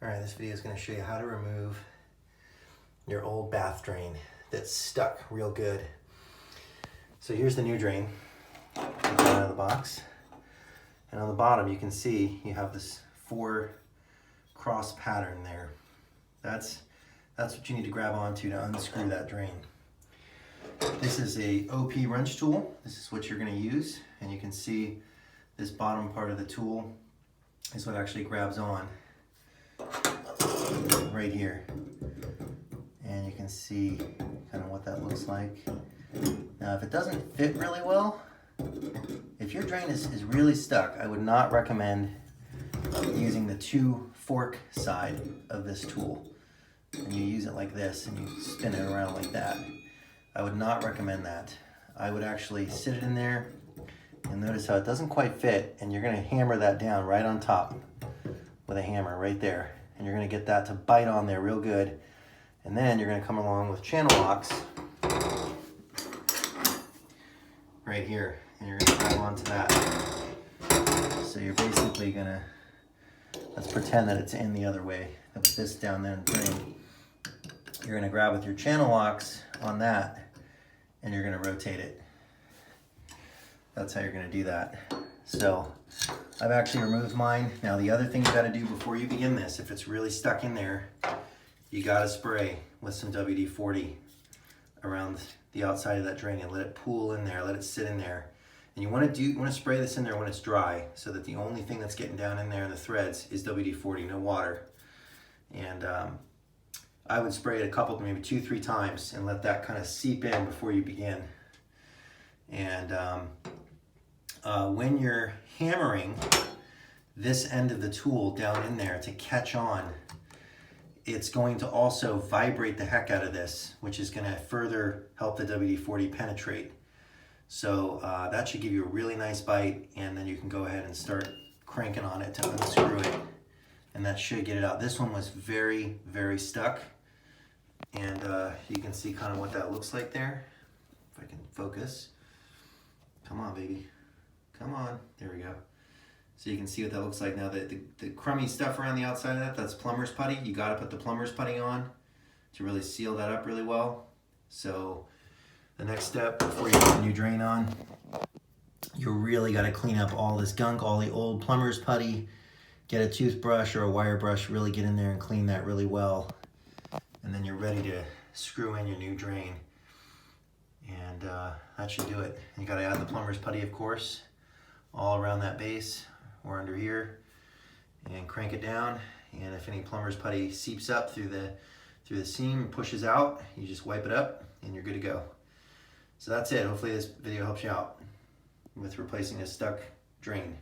Alright, this video is going to show you how to remove your old bath drain that's stuck real good. So here's the new drain. Take that out of the box. And on the bottom you can see you have this 4 cross pattern there. That's what you need to grab onto to unscrew that drain. This is a OP wrench tool. This is what you're going to use, and you can see this bottom part of the tool is what actually grabs on right here, and you can see kind of what that looks like. Now if it doesn't fit really well, if your drain is really stuck, I would not recommend using the 2 fork side of this tool, and you use it like this and you spin it around like that. I would not recommend that. I would actually sit it in there and notice how it doesn't quite fit, and you're going to hammer that down right on top with a hammer right there, and you're going to get that to bite on there real good. And then you're going to come along with channel locks right here, and you're going to grab onto that. So you're basically going to, let's pretend that it's in the other way, with this down there in the drain. You're going to grab with your channel locks on that, and you're going to rotate it. That's how you're going to do that. So I've actually removed mine. Now the other thing you got to do before you begin this, if it's really stuck in there, you got to spray with some WD-40 around the outside of that drain and let it pool in there, let it sit in there. And you want to spray this in there when it's dry, so that the only thing that's getting down in there in the threads is WD-40, no water. And I would spray it a couple, maybe 2-3 times, and let that kind of seep in before you begin. And when you're hammering this end of the tool down in there to catch on, it's going to also vibrate the heck out of this, which is going to further help the WD-40 penetrate. So that should give you a really nice bite, and then you can go ahead and start cranking on it to unscrew it, and that should get it out. This one was very, very stuck, and you can see kind of what that looks like there. If I can focus. Come on, baby. Come on. There we go. So you can see what that looks like now. The crummy stuff around the outside of that, that's plumber's putty. You got to put the plumber's putty on to really seal that up really well. So the next step before you put the new drain on, you really got to clean up all this gunk, all the old plumber's putty. Get a toothbrush or a wire brush, really get in there and clean that really well. And then you're ready to screw in your new drain. And that should do it. You got to add the plumber's putty, of course, all around that base or under here, and crank it down. And if any plumber's putty seeps up through the seam and pushes out, you just wipe it up and you're good to go. So that's it. Hopefully this video helps you out with replacing a stuck drain.